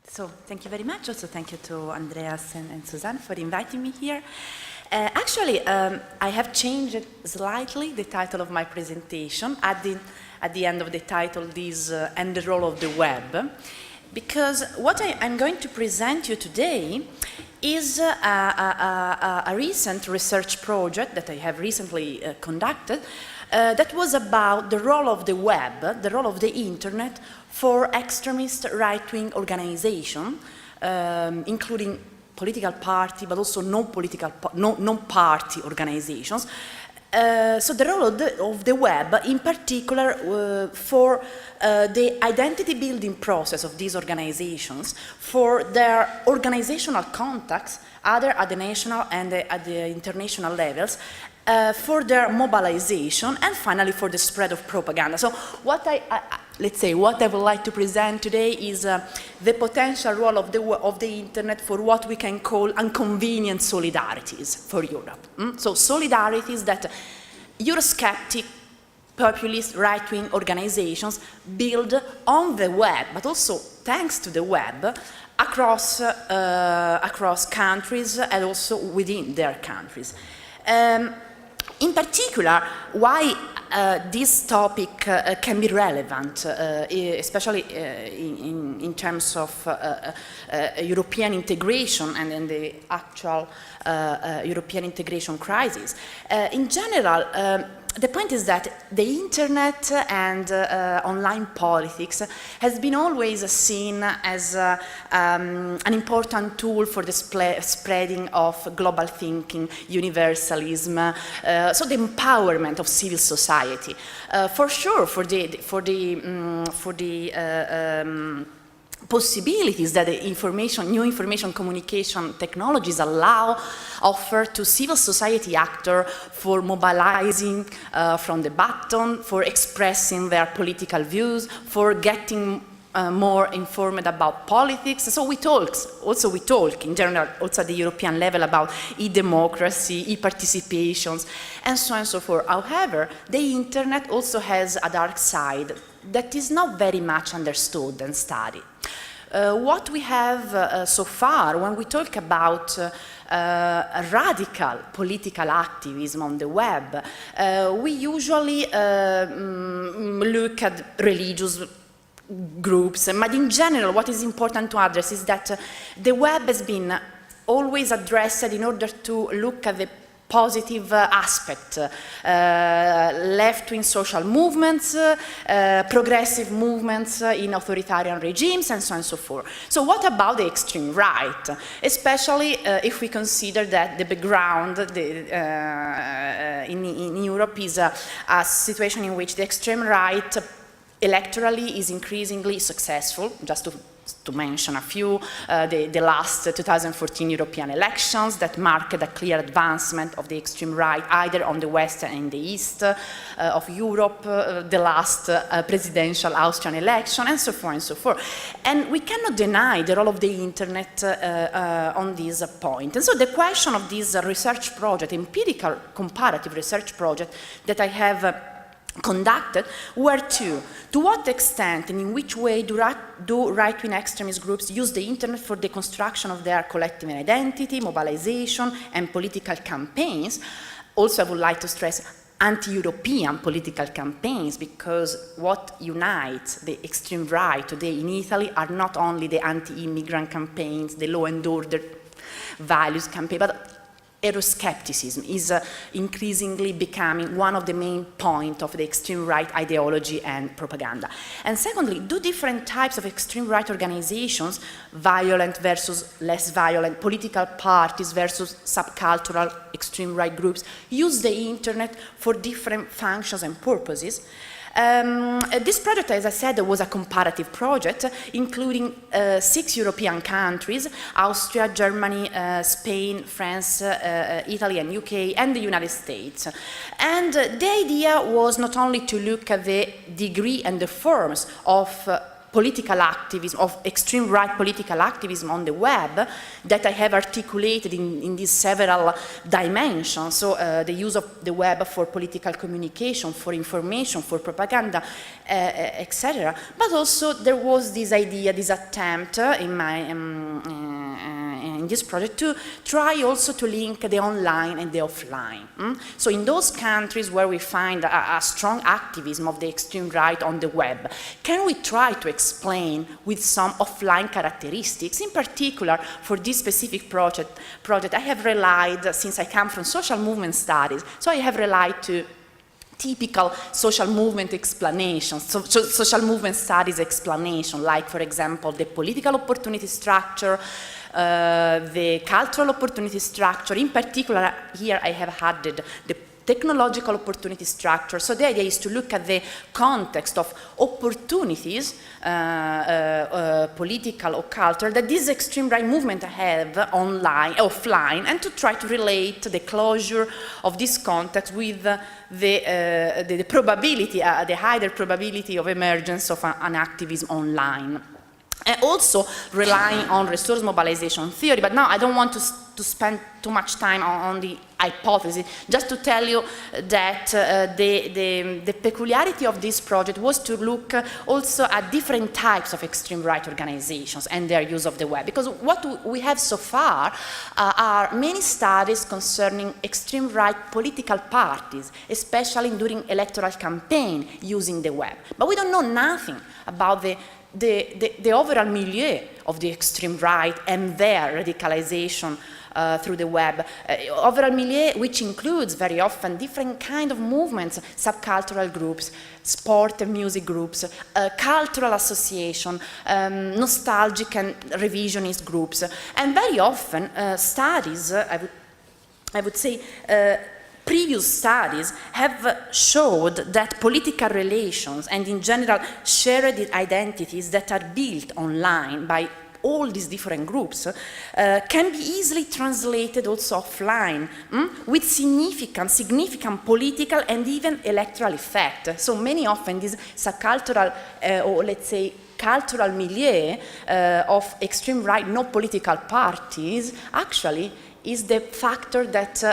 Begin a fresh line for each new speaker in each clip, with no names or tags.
So thank you very much. Also thank you to Andreas and Suzanne for inviting me here. Actually, I have changed slightly the title of my presentation, adding at the end of the title this and the role of the web, because what I'm going to present you today is a recent research project that I have recently conducted that was about the role of the web, the role of the internet for extremist right-wing organizations, including political party, but also non-party organizations. So the role of the web, in particular, for the identity building process of these organizations, for their organizational contacts, either at the national and at the international levels, for their mobilization, and finally for the spread of propaganda. So what let's say what I would like to present today is the potential role of the internet for what we can call inconvenient solidarities for Europe. So solidarities that Eurosceptic, populist, right-wing organizations build on the web, but also thanks to the web, across countries and also within their countries. In particular, why this topic can be relevant, especially in terms of European integration and in the actual European integration crisis. In general, the point is that the internet and online politics has been always seen as an important tool for the spreading of global thinking, universalism, so the empowerment of civil society. For sure, for the possibilities that the new information communication technologies offer to civil society actors for mobilizing from the button, for expressing their political views, for getting more informed about politics. So we talk in general, also at the European level, about e-democracy, e-participations, and so on and so forth. However, the internet also has a dark side that is not very much understood and studied. What we have so far, when we talk about radical political activism on the web, we usually look at religious groups, but in general what is important to address is that the web has been always addressed in order to look at the positive aspect, left-wing social movements, progressive movements in authoritarian regimes, and so on and so forth. So what about the extreme right? Especially if we consider that the background in Europe is a situation in which the extreme right electorally is increasingly successful. Just to mention a few, the last 2014 European elections that marked a clear advancement of the extreme right, either on the west and the east of Europe, the last presidential Austrian election, and so forth and so forth. And we cannot deny the role of the internet on this point. And so the question of this research project, empirical comparative research project that I have conducted were to what extent and in which way do right-wing extremist groups use the internet for the construction of their collective identity, mobilization, and political campaigns. Also, I would like to stress anti-European political campaigns, because what unites the extreme right today in Italy are not only the anti-immigrant campaigns, the law and order values campaign, but Euroscepticism is increasingly becoming one of the main points of the extreme right ideology and propaganda. And secondly, do different types of extreme right organizations, violent versus less violent, political parties versus subcultural extreme right groups, use the internet for different functions and purposes? This project, as I said, was a comparative project, including 6 European countries: Austria, Germany, Spain, France, Italy and UK, and the United States. And the idea was not only to look at the degree and the forms of political activism, of extreme right political activism on the web that I have articulated in these several dimensions. So the use of the web for political communication, for information, for propaganda, etc. But also there was this idea, this attempt in this project to try also to link the online and the offline. So in those countries where we find a strong activism of the extreme right on the web, can we try to explain with some offline characteristics? In particular, for this specific project I have relied, since I come from social movement studies, so I have relied to typical social movement explanations, social movement studies explanation, like, for example, the political opportunity structure, the cultural opportunity structure. In particular, here I have added the technological opportunity structure. So the idea is to look at the context of opportunities, political or cultural, that this extreme right movement have online, offline, and to try to relate the closure of this context with the probability, the higher probability of emergence of an activism online. And also relying on resource mobilization theory, but now I don't want to spend too much time on the hypothesis, just to tell you that the peculiarity of this project was to look also at different types of extreme right organizations and their use of the web, because what we have so far are many studies concerning extreme right political parties, especially during electoral campaign using the web, but we don't know nothing about the overall milieu of the extreme right and their radicalization through the web. Overall milieu, which includes very often different kind of movements, subcultural groups, sport and music groups, cultural association, nostalgic and revisionist groups, and very often studies, I would say, previous studies have showed that political relations and in general shared identities that are built online by all these different groups can be easily translated also offline with significant political and even electoral effect. So many often these subcultural or let's say cultural milieu of extreme right, no political parties, actually is the factor that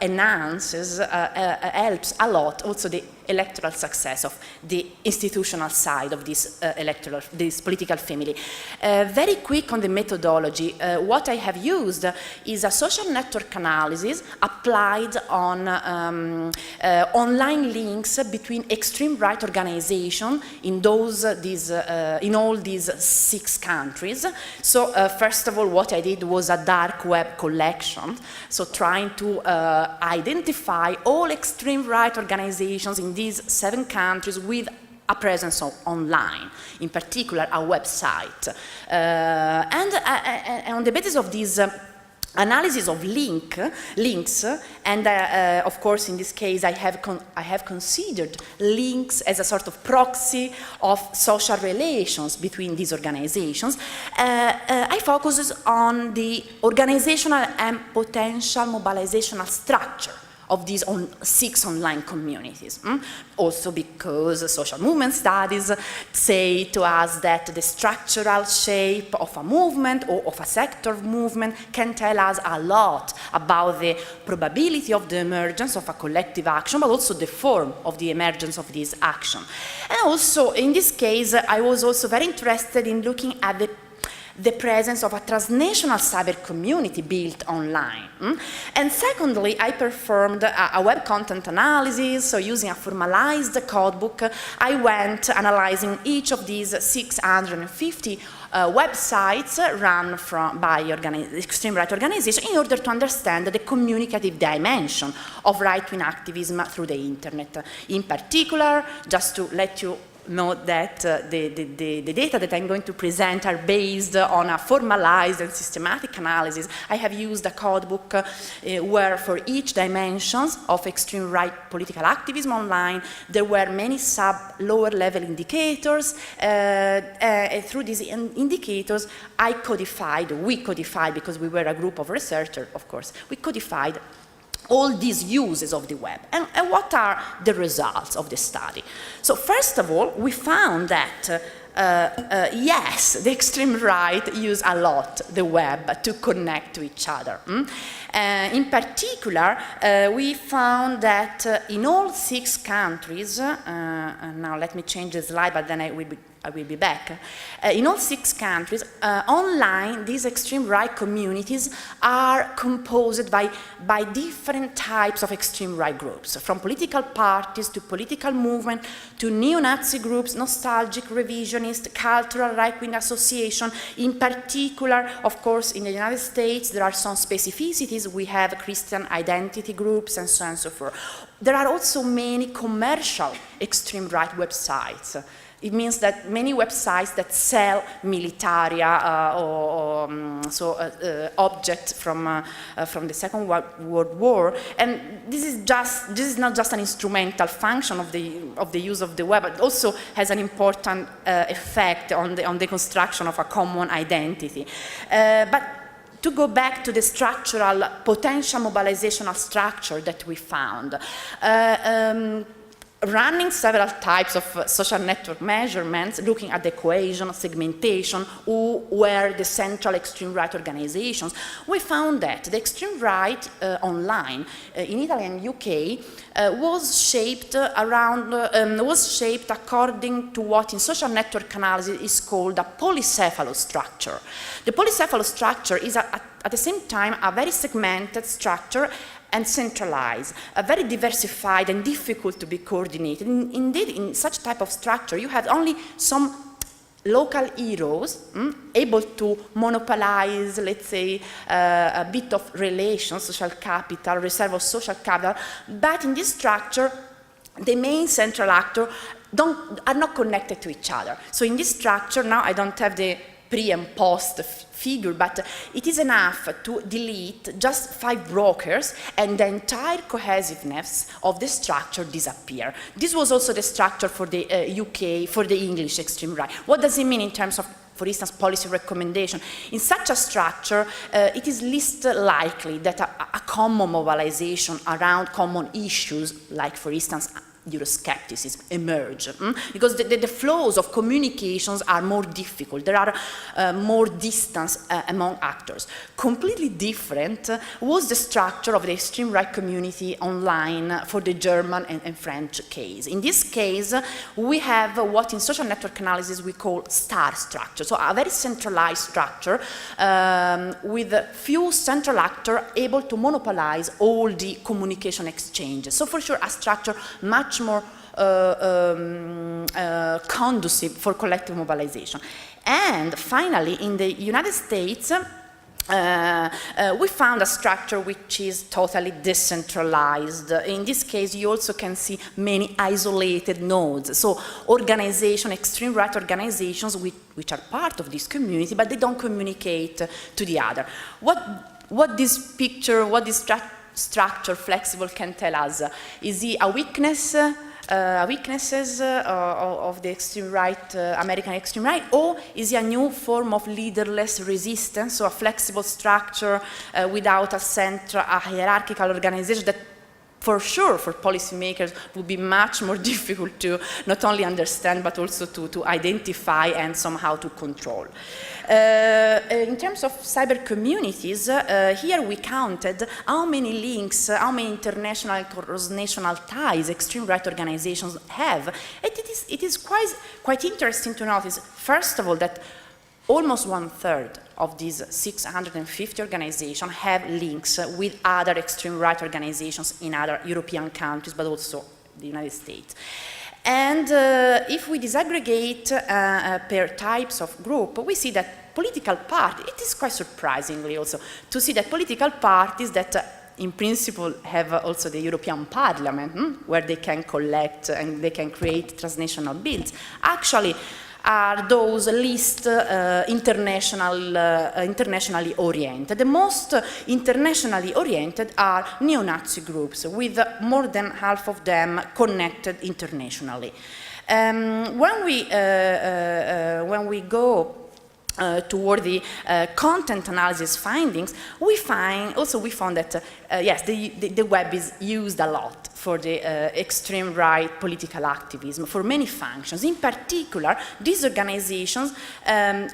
enhances, helps a lot also the electoral success of the institutional side of this this political family. Very quick on the methodology, what I have used is a social network analysis applied on online links between extreme right organizations in in all these 6 countries. So first of all, what I did was a dark web collection, so trying to identify all extreme right organizations in these 7 countries with a presence online, in particular a website. And on the basis of this analysis of links, and of course in this case I have considered links as a sort of proxy of social relations between these organizations. I focus on the organizational and potential mobilizational structure of these 6 online communities. Also because social movement studies say to us that the structural shape of a movement or of a sector of movement can tell us a lot about the probability of the emergence of a collective action, but also the form of the emergence of this action. And also, in this case, I was also very interested in looking at the presence of a transnational cyber community built online. And secondly, I performed a web content analysis, so using a formalized codebook, I went analyzing each of these 650 websites run by extreme right organizations in order to understand the communicative dimension of right-wing activism through the internet. In particular, just to let you note that the data that I'm going to present are based on a formalized and systematic analysis. I have used a codebook where for each dimensions of extreme right political activism online, there were many lower level indicators. Through these indicators, we codified, because we were a group of researchers, of course, we codified all these uses of the web. And what are the results of the study? So first of all, we found that yes, the extreme right use a lot the web to connect to each other. In particular, we found that in all 6 countries, now let me change the slide, but then I will be back. In all 6 countries, online, these extreme right communities are composed by different types of extreme right groups, from political parties to political movement to neo-Nazi groups, nostalgic, revisionist, cultural right-wing association. In particular, of course, in the United States, there are some specificities. We have Christian identity groups and so on and so forth. There are also many commercial extreme right websites. It means that many websites that sell militaria objects from the Second World War, and this is not just an instrumental function of the use of the web, but also has an important effect on the construction of a common identity. But to go back to the structural potential mobilizational structure that we found. Running several types of social network measurements, looking at the cohesion, segmentation, who were the central extreme right organizations, we found that the extreme right online in Italy and UK was shaped according to what in social network analysis is called a polycephalous structure. The polycephalous structure is at the same time a very segmented structure and centralized, very diversified and difficult to be coordinated. Indeed, in such type of structure, you have only some local heroes able to monopolize, let's say, a bit of relations, social capital, reserve of social capital, but in this structure, the main central actor are not connected to each other. So in this structure, now I don't have the pre and post figure, but it is enough to delete just 5 brokers and the entire cohesiveness of the structure disappear. This was also the structure for the UK, for the English extreme right. What does it mean in terms of, for instance, policy recommendation? In such a structure, it is least likely that a common mobilization around common issues, like for instance, Euroscepticism emerge, because the flows of communications are more difficult. There are more distance among actors. Completely different was the structure of the extreme right community online for the German and French case. In this case, we have what in social network analysis we call star structure, so a very centralized structure with few central actors able to monopolize all the communication exchanges. So for sure, a structure much more conducive for collective mobilization. And finally, in the United States, we found a structure which is totally decentralized. In this case, you also can see many isolated nodes. So organizations, extreme right organizations which are part of this community, but they don't communicate to the other. What this picture, what this structure flexible can tell us? Is it a weaknesses of the extreme right, American extreme right, or is it a new form of leaderless resistance, so a flexible structure without a central, a hierarchical organization that for sure for policymakers would be much more difficult to not only understand but also to identify and somehow to control. In terms of cyber communities, here we counted how many links, how many international and cross-national ties extreme right organizations have. And it is quite interesting to notice, first of all, that almost 1/3 of these 650 organizations have links with other extreme right organizations in other European countries, but also the United States. And if we disaggregate per types of group, we see that political parties, it is quite surprisingly also to see that political parties that in principle have also the European Parliament, where they can collect and they can create transnational bills, actually are those least internationally oriented. The most internationally oriented are neo-Nazi groups, with more than half of them connected internationally. When we go toward the content analysis findings, we found that yes, the web is used a lot for the extreme right political activism for many functions. In particular, these organizations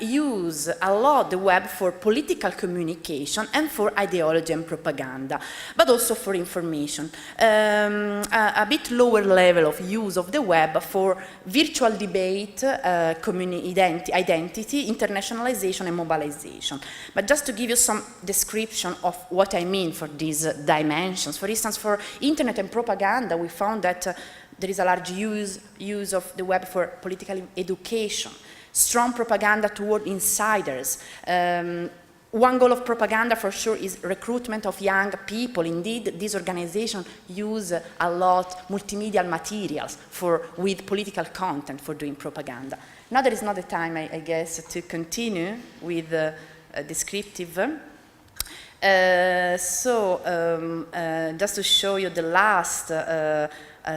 use a lot the web for political communication and for ideology and propaganda, but also for information. A bit lower level of use of the web for virtual debate, identity, internationalization and mobilization. But just to give you some description of what I mean for these dimensions, for instance, for internet and propaganda, we found that there is a large use of the web for political education, strong propaganda toward insiders. One goal of propaganda for sure is recruitment of young people. Indeed, these organizations use a lot multimedia materials with political content for doing propaganda. Now there is not the time, I guess, to continue with descriptive. Just to show you the last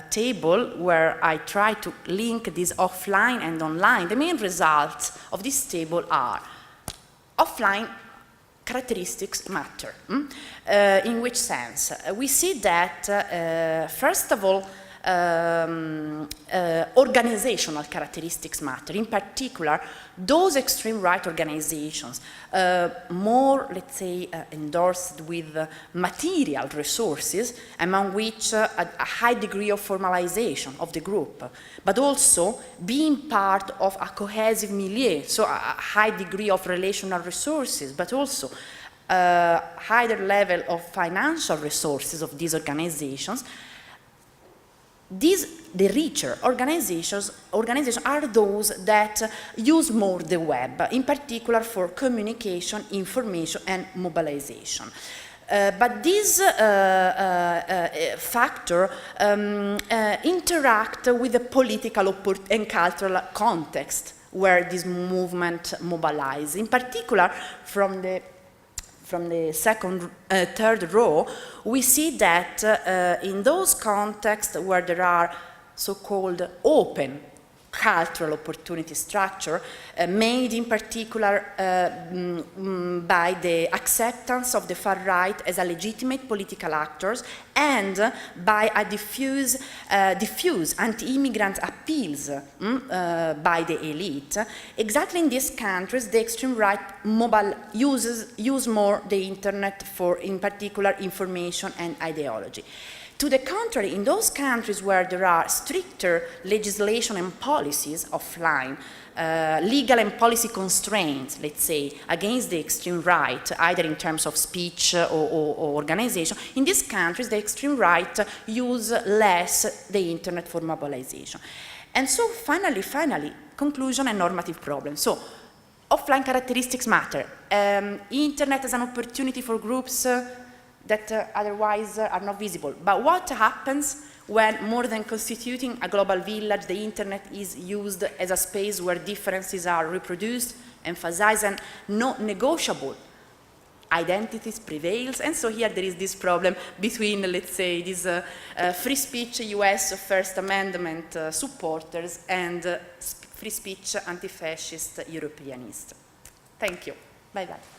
table where I try to link this offline and online, the main results of this table are offline characteristics matter. In which sense? We see that, first of all, organizational characteristics matter. In particular, those extreme right organizations more, let's say, endorsed with material resources, among which a high degree of formalization of the group, but also being part of a cohesive milieu, so a high degree of relational resources, but also a higher level of financial resources of these organizations. The richer organizations are those that use more the web, in particular for communication, information, and mobilization. But these factors interact with the political and cultural context where this movement mobilizes. In particular, from the third row, we see that in those contexts where there are so-called open cultural opportunity structure, made in particular by the acceptance of the far right as a legitimate political actors and by a diffuse anti-immigrant appeals by the elite. Exactly in these countries, the extreme right use more the internet for, in particular, information and ideology. To the contrary, in those countries where there are stricter legislation and policies offline, legal and policy constraints, let's say, against the extreme right, either in terms of speech or organization, in these countries the extreme right use less the internet for mobilization. And so finally, conclusion and normative problem. So, offline characteristics matter. Internet as an opportunity for groups that otherwise are not visible. But what happens when, more than constituting a global village, the internet is used as a space where differences are reproduced, emphasized, and not negotiable? Identities prevails, and so here there is this problem between, let's say, these free speech US First Amendment supporters and free speech anti-fascist Europeanists. Thank you. Bye-bye.